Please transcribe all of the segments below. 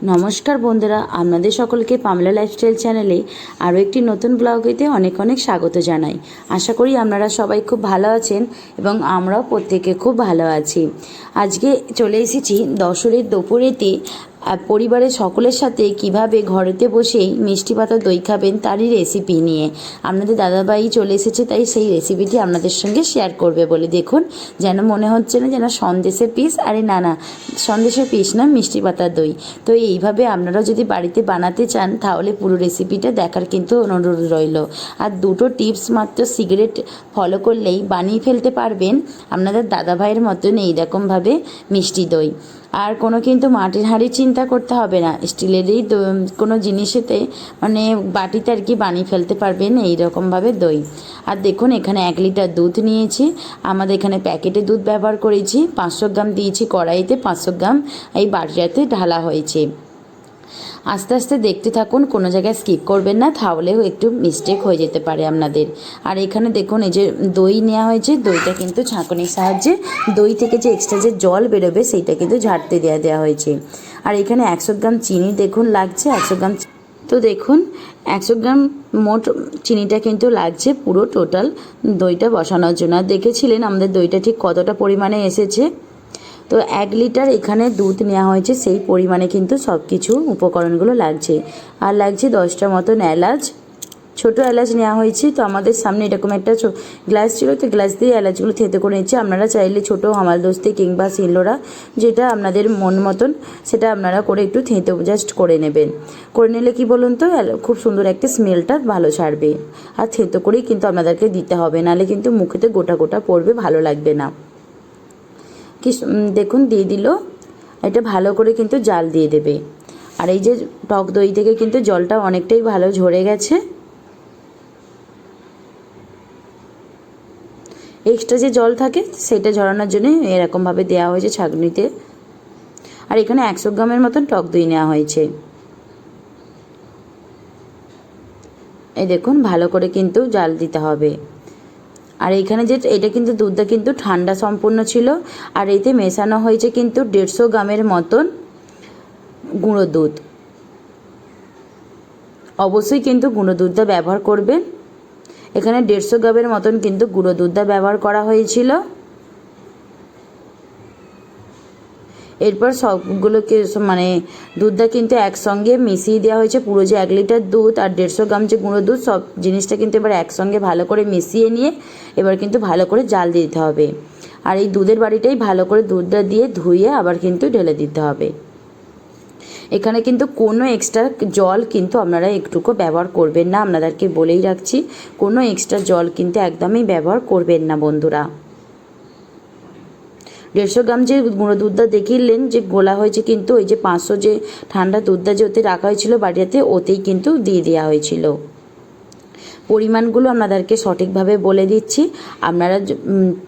নমস্কার বন্ধুরা, আপনাদের সকলকে পামলা লাইফস্টাইল চ্যানেলে আরও একটি নতুন ব্লগেতে অনেক অনেক স্বাগত জানাই। আশা করি আপনারা সবাই খুব ভালো আছেন এবং আমরাও প্রত্যেকে খুব ভালো আছি। আজকে চলে এসেছি দশরের দুপুরেতে পরিবারের সকলের সাথে কিভাবে ঘরেতে বসেই মিষ্টি পাতা দই খাবেন তারই রেসিপি নিয়ে। আপনাদের দাদাভাই চলে এসেছে, তাই সেই রেসিপিটি আপনাদের সঙ্গে শেয়ার করবে বলে। দেখুন, যেন মনে হচ্ছে না যেন সন্দেশের পিস, আরে না না, সন্দেশের পিস না, মিষ্টি পাতার দই। তো এইভাবে আপনারাও যদি বাড়িতে বানাতে চান তাহলে পুরো রেসিপিটা দেখার কিন্তু অনুরোধ রইল। আর দুটো টিপস মাত্র সিগারেট ফলো করলেই বানিয়ে ফেলতে পারবেন আপনাদের দাদাভাইয়ের মতন এইরকমভাবে মিষ্টি দই। আর কোনো কিন্তু মাটির হাঁড়ি চিন্তা করতে হবে না, স্টিলেরই কোনো জিনিসেতে মানে বাটিতে আর কি বানিয়ে ফেলতে পারবেন এইরকমভাবে দই। আর দেখুন, এখানে 1 লিটার দুধ নিয়েছি। আমাদের এখানে প্যাকেটে দুধ ব্যবহার করেছি। 500 গ্রাম দিয়েছি কড়াইতে, 500 গ্রাম এই বাটিতে ঢালা হয়েছে। আস্তে আস্তে দেখতে থাকুন, কোনো জায়গায় স্কিপ করবেন না, তাহলেও একটু মিস্টেক হয়ে যেতে পারে আপনাদের। আর এখানে দেখুন, এই যে দই নেওয়া হয়েছে, দইটা কিন্তু ছাঁকনির সাহায্যে দই থেকে যে এক্সট্রা যে জল বেরোবে সেইটা কিন্তু ঝাড়তে দেওয়া হয়েছে। আর এখানে 100 গ্রাম চিনি দেখুন লাগছে, 100 গ্রাম। তো দেখুন, 100 গ্রাম মোট চিনিটা কিন্তু লাগছে পুরো টোটাল দইটা বসানোর জন্য। আর দেখেছিলেন আমাদের দইটা ঠিক কতটা পরিমাণে এসেছে। তো 1 লিটার এখানে দুধ নেওয়া হয়েছে, সেই পরিমাণে কিন্তু সব কিছু উপকরণগুলো লাগছে। আর লাগছে 10টা মতন এলাচ, ছোটো এলাচ নেওয়া হয়েছে। তো আমাদের সামনে এরকম একটা গ্লাস ছিল, তো গ্লাস দিয়ে এলাচগুলো থেঁতে করে নিচ্ছে। আপনারা চাইলে ছোটো হামালদস্তি কিংবা শিলনোড়া, যেটা আপনাদের মন মতন সেটা আপনারা করে একটু থেঁতে জাস্ট করে নেবেন। করে নিলে কি বলুন তো, খুব সুন্দর একটা স্মেলটা ভালো ছাড়বে। আর থেঁতো করেই কিন্তু আপনাদেরকে দিতে হবে, নাহলে কিন্তু মুখেতে গোটা গোটা পড়বে, ভালো লাগবে না। কি দেখুন দিয়ে দিল। এটা ভালো করে কিন্তু জাল দিয়ে দেবে। আর এই যে টক দই থেকে কিন্তু জলটা অনেকটাই ভালো ঝরে গেছে। এক্সট্রা যে জল থাকে সেটা ঝরানোর জন্য এরকমভাবে দেওয়া হয়েছে ছাঁকনিতে। আর এখানে 100 গ্রামের মতন টক দই নেওয়া হয়েছে। এই দেখুন, ভালো করে কিন্তু জাল দিতে হবে। আর এইখানে যে এটা কিন্তু দুধটা কিন্তু ঠান্ডা সম্পূর্ণ ছিল। আর এতে মেশানো হয়েছে কিন্তু 150 গ্রামের মতন গুঁড়ো দুধ। অবশ্যই কিন্তু গুঁড়ো দুধটা ব্যবহার করবেন। এখানে 150 গ্রামের মতন কিন্তু গুঁড়ো দুধটা ব্যবহার করা হয়েছিল। এরপর সবগুলোকে মানে দুধটা কিন্তু একসঙ্গে মিশিয়ে দেওয়া হয়েছে। পুরো যে 1 লিটার দুধ আর 150 গ্রাম যে গুঁড়ো দুধ, সব জিনিসটা কিন্তু এবার একসঙ্গে ভালো করে মিশিয়ে নিয়ে এবার কিন্তু ভালো করে জাল দিতে হবে। আর এই দুধের বাটিটাই ভালো করে দুধটা দিয়ে ধুয়ে আবার কিন্তু ঢেলে দিতে হবে। এখানে কিন্তু কোনো এক্সট্রা জল কিন্তু আপনারা একটুকু ব্যবহার করবেন না, আপনাদেরকে বলেই রাখছি। কোনো এক্সট্রা জল কিন্তু একদমই ব্যবহার করবেন না বন্ধুরা। 150 গ্রাম যে গুঁড়ো দুধটা দেখিলেন যে গোলা হয়েছে, কিন্তু ওই যে 500 যে ঠান্ডা দুধটা যে ওতে রাখা হয়েছিল বাড়িতে, ওতেই কিন্তু দিয়ে দেওয়া হয়েছিল। পরিমাণগুলো আপনাদেরকে সঠিকভাবে বলে দিচ্ছি, আপনারা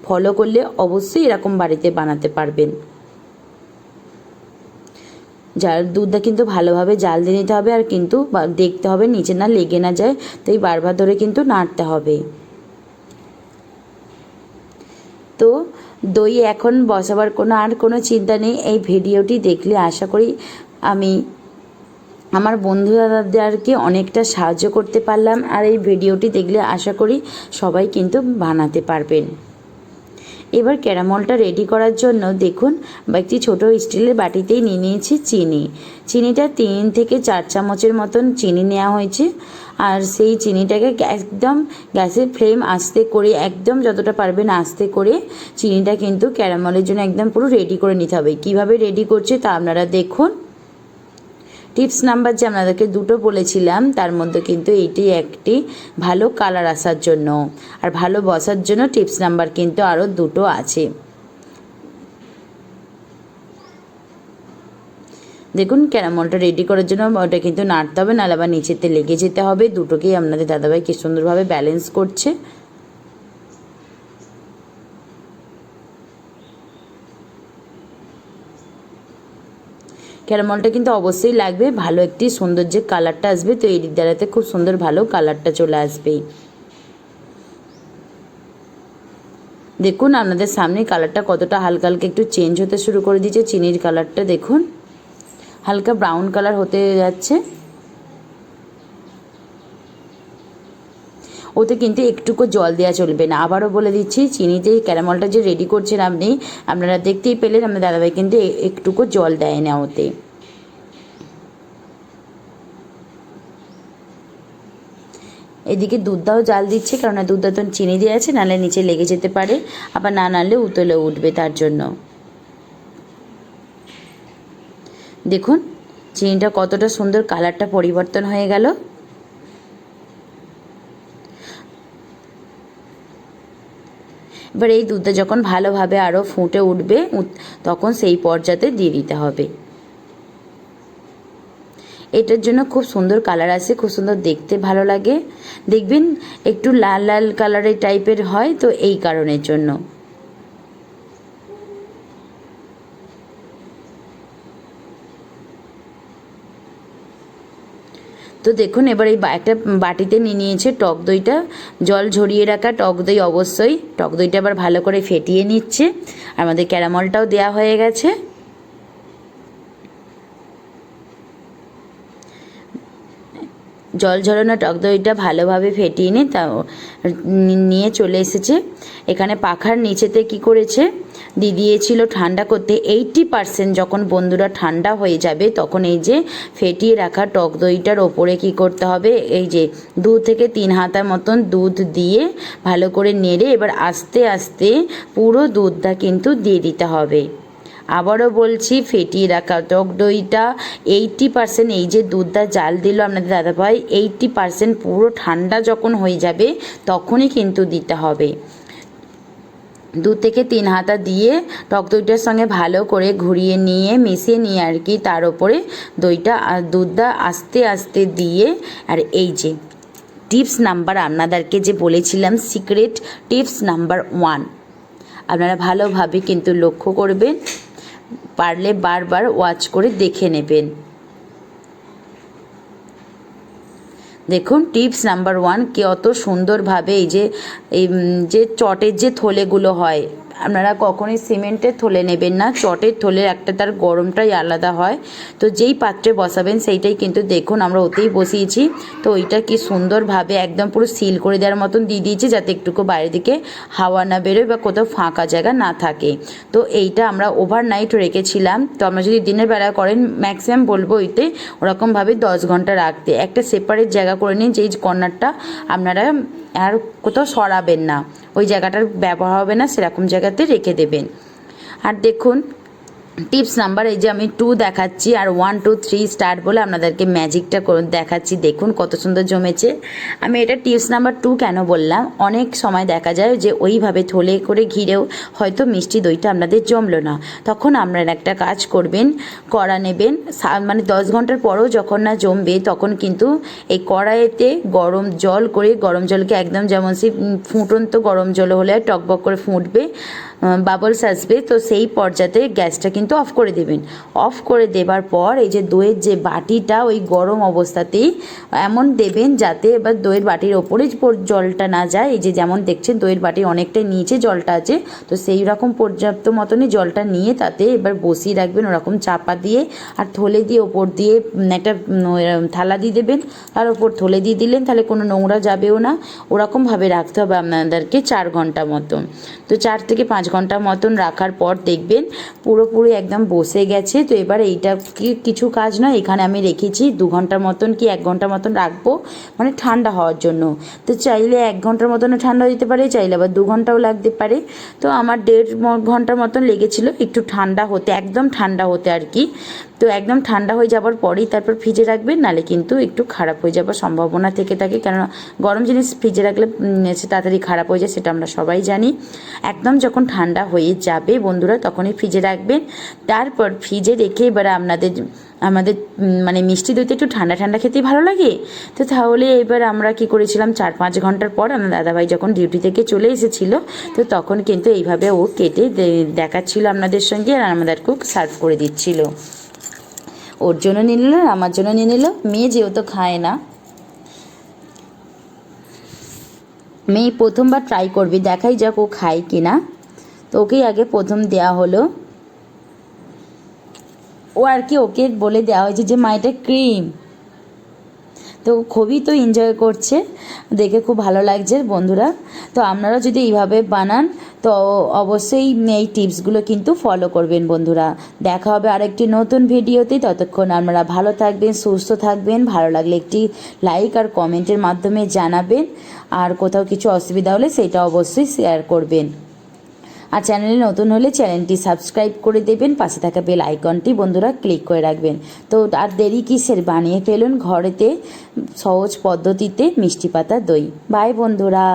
ফলো করলে অবশ্যই এরকম বাড়িতে বানাতে পারবেন। যার দুধটা কিন্তু ভালোভাবে জাল দিয়ে নিতে হবে। আর কিন্তু দেখতে হবে নিচে না লেগে না যায়, তাই বারবার ধরে কিন্তু নাড়তে হবে। তো দই এখন বসাবার কোনো চিন্তা নেই। এই ভিডিওটি দেখলে আশা করি আমি আমার বন্ধুদেরকে অনেকটা সাহায্য করতে পারলাম। আর এই ভিডিওটি দেখলে আশা করি সবাই কিন্তু বানাতে পারবেন। এবার ক্যারামেলটা রেডি করার জন্য দেখুন, একটি ছোটো স্টিলের বাটিতেই নিয়ে নিয়েছি চিনিটা 3 থেকে 4 চামচের মতন চিনি নেওয়া হয়েছে। আর সেই চিনিটাকে একদম গ্যাসের ফ্লেম আস্তে করে, একদম যতটা পারবেন আস্তে করে চিনিটা কিন্তু ক্যারামেলের জন্য একদম পুরো রেডি করে নিতে হবে। কীভাবে রেডি করছে তা আপনারা দেখুন। টিপস নাম্বার যে আপনাদেরকে দুটো বলেছিলাম, তার মধ্যে কিন্তু এইটি একটি, ভালো কালার আসার জন্য। আর ভালো বসার জন্য টিপস নাম্বার কিন্তু আরও দুটো আছে। দেখুন, ক্যারামেলটা রেডি করার জন্য ওটা কিন্তু নাড়তে হবে, নাহলে আবার নিচেতে লেগে যেতে হবে। দুটোকেই আপনাদের দাদাভাই কি সুন্দরভাবে ব্যালেন্স করছে। ক্যারামেলটা কিন্তু অবশ্যই লাগবে, ভালো একটি সুন্দর যে কালারটা আসবে, তো এই দ্বারাতে খুব সুন্দর ভালো কালারটা চলে আসবেই। দেখুন আপনাদের সামনে কালারটা কতটা হালকা হালকা একটু চেঞ্জ হতে শুরু করে দিয়েছে চিনির কালারটা। দেখুন হালকা ব্রাউন কালার হতে যাচ্ছে। ওতে কিন্তু একটুকু জল দেওয়া চলবে না। আবারও বলে দিচ্ছি, চিনিতে ক্যারামেলটা যে রেডি করছেন আপনারা দেখতেই পেলেন আমাদের দাদাভাই কিন্তু একটুকু জল দেয় না ওতে। এদিকে দুধটাও জাল দিচ্ছে, কেননা দুধটা তো চিনি দিয়ে আছে, নাহলে নিচে লেগে যেতে পারে, আবার না নাড়লে উতলে উঠবে, তার জন্য। দেখুন চিনিটা কতটা সুন্দর কালারটা পরিবর্তন হয়ে গেল। এবার এই দুধটা যখন ভালোভাবে আরও ফুটে উঠবে তখন সেই পর্যায়ে দিয়ে দিতে হবে। এটার জন্য খুব সুন্দর কালার আসে, খুব সুন্দর দেখতে ভালো লাগে। দেখবেন একটু লাল লাল কালারের টাইপের হয়, তো এই কারণের জন্য। তো দেখুন এবার এই একটা বাটিতে নিয়ে নিয়েছে টক দইটা, জল ঝরিয়ে রাখা টক দই, অবশ্যই টক দইটা আবার ভালো করে ফেটিয়ে নিচ্ছে। আর আমাদের ক্যারামেলটাও দেওয়া হয়ে গেছে। জল ঝরানো টক দইটা ভালোভাবে ফেটিয়ে নিয়ে চলে এসেছে। এখানে পাখার নিচেতে কি করেছে, দিয়েছিল ঠান্ডা করতে। 80% যখন বন্ধুরা ঠান্ডা হয়ে যাবে তখন এই যে ফেটিয়ে রাখা টক দইটার ওপরে কি করতে হবে, এই যে 2 থেকে 3 হাতা মতন দুধ দিয়ে ভালো করে নেড়ে এবার আস্তে আস্তে পুরো দুধটা কিন্তু দিয়ে দিতে হবে। আবারও বলছি, ফেটিয়ে রাখা টক দইটা 80%, এই যে দুধটা জাল দিল আপনাদের দাদাভাই, 80% পুরো ঠান্ডা যখন হয়ে যাবে তখনই কিন্তু দিতে হবে। 2 থেকে 3 হাতা দিয়ে টক দইটার সঙ্গে ভালো করে ঘুরিয়ে নিয়ে মিশিয়ে নিয়ে আর কি, তার ওপরে দুধটা আস্তে আস্তে দিয়ে। আর এই যে টিপস নাম্বার আপনাদেরকে যে বলেছিলাম, সিক্রেট টিপস নাম্বার 1, আপনারা ভালোভাবে কিন্তু লক্ষ্য করবেন, পারলে বারবার ওয়াচ করে দেখে নেবেন। দেখুন টিপস নাম্বার 1 কত সুন্দরভাবে এই যে চটের যে থলেগুলো হয়, আপনারা কখনোই সিমেন্টের থলে নেবেন না, চটের থলের একটা তার গরমটাই আলাদা হয়। তো যেই পাত্রে বসাবেন সেইটাই কিন্তু দেখুন আমরা ওতেই বসিয়েছি। তো ওইটা কি সুন্দরভাবে একদম পুরো সিল করে দেওয়ার মতন দিয়ে দিয়েছি, যাতে একটুকু বাইরের দিকে হাওয়া না বেরোয় বা কোথাও ফাঁকা জায়গা না থাকে। তো এইটা আমরা ওভারনাইট রেখেছিলাম। তো আমরা যদি দিনের বেলা করেন, ম্যাক্সিমাম বলবো ওইতে ওরকমভাবে 10 ঘন্টা রাখতে। একটা সেপারেট জায়গা করে নিন, যেই কর্নারটা আপনারা আর কোথাও সরাবেন না, ওই জায়গাটার ব্যবহার হবে না, সেরকম জায়গাতে রেখে দেবেন। আর দেখুন টিপস নাম্বার, এই যে আমি 2 দেখাচ্ছি আর 1 2 3 স্টার্ট বলে আপনাদেরকে ম্যাজিকটা করে দেখাচ্ছি। দেখুন কত সুন্দর জমেছে। আমি এটা টিপস নাম্বার 2 কেন বললাম, অনেক সময় দেখা যায় যে ওইভাবে থলে করে ঘিরেও হয়তো মিষ্টি দইটা আপনাদের জমলো না, তখন আপনারা একটা কাজ করবেন, কড়া নেবেন, মানে 10 ঘন্টার পরেও যখন না জমবে তখন কিন্তু এই কড়াইতে গরম জল করে, গরম জলকে একদম যেমন সেই ফুটন্ত গরম জল হলে টকবক করে ফুটবে, বাবলস আসবে, তো সেই পর্যায়ে গ্যাসটা কিন্তু অফ করে দেবেন। অফ করে দেবার পর এই যে দইয়ের যে বাটিটা ওই গরম অবস্থাতেই এমন দেবেন যাতে এবার দইয়ের বাটির ওপরে জলটা না যায়। এই যে যেমন দেখছেন দইয়ের বাটির অনেকটাই নিচে জলটা আছে, তো সেই রকম পর্যাপ্ত মতনই জলটা নিয়ে তাতে এবার বসিয়ে রাখবেন ওরকম চাপা দিয়ে, আর থলে দিয়ে ওপর দিয়ে একটা থালা দিয়ে দেবেন, তার ওপর থলে দিয়ে দিলেন, তাহলে কোনো নোংরা যাবেও না। ওরকমভাবে রাখতে হবে আপনাদেরকে 4 ঘন্টা মতন। তো 4 থেকে 5 ঘন্টা মতন রাখার পর দেখবেন পুরোপুরি একদম বসে গেছে। তো এবার এইটা কিছু কাজ নয়, এখানে আমি রেখেছি 2 ঘন্টার মতন কি 1 ঘন্টার মতন রাখবো, মানে ঠান্ডা হওয়ার জন্য। তো চাইলে 1 ঘন্টার মতনও ঠান্ডা দিতে পারে, চাইলে আবার 2 ঘন্টাও লাগতে পারে। তো আমার 1.5 ঘন্টার মতন লেগেছিল একটু ঠান্ডা হতে, একদম ঠান্ডা হতে আর কি। তো একদম ঠান্ডা হয়ে যাবার পরেই তারপর ফ্রিজে রাখবেন, নাহলে কিন্তু একটু খারাপ হয়ে যাবার সম্ভাবনা থেকে থাকে, কেননা গরম জিনিস ফ্রিজে রাখলে তাড়াতাড়ি খারাপ হয়ে যায়, সেটা আমরা সবাই জানি। একদম যখন ঠান্ডা হয়ে যাবে বন্ধুরা তখনই ফ্রিজে রাখবেন। তারপর ফ্রিজে রেখে এবার আমাদের মানে মিষ্টি দইতে একটু ঠান্ডা ঠান্ডা খেতেই ভালো লাগে। তো তাহলে এবার আমরা কি করেছিলাম, 4-5 ঘন্টার পর আমার দাদাভাই যখন ডিউটি থেকে চলে এসেছিলো, তো তখন কিন্তু এইভাবে ও কেটে দেখাচ্ছিল আপনাদের সঙ্গে, আর আমাদেরকেও সার্ভ করে দিচ্ছিল। ওর জন্য নিয়ে নিল, আমার জন্য নিয়ে নিল। মেয়ে যেহেতু খায় না, মেয়ে প্রথমবার ট্রাই করবি, দেখাই যাক ও খায় কিনা। তো ওকেই আগে প্রথম দেয়া হলো। ও ও আর কি ওকে বলে দেওয়া হয়েছে যে মা এটা ক্রিম। তো খুবই তো এনজয় করছে, দেখে খুব ভালো লাগছে বন্ধুরা। তো আপনারা যদি এইভাবে বানান তো অবশ্যই এই টিপসগুলো কিন্তু ফলো করবেন বন্ধুরা। দেখা হবে আরেকটি নতুন ভিডিওতে, ততক্ষণ আপনারা ভালো থাকবেন, সুস্থ থাকবেন। ভালো লাগলে একটি লাইক আর কমেন্টের মাধ্যমে জানাবেন, আর কোথাও কিছু অসুবিধা হলে সেটা অবশ্যই শেয়ার করবেন। আর চ্যানেলে নতুন হলে চ্যানেলটি সাবস্ক্রাইব করে দেবেন, পাশে থাকা বেল আইকনটি বন্ধুরা ক্লিক করে রাখবেন। তো আর দেরি কিসের, বানিয়ে ফেলুন ঘরেতে সহজ পদ্ধতিতে মিষ্টি পাতা দই। বাই বন্ধুরা।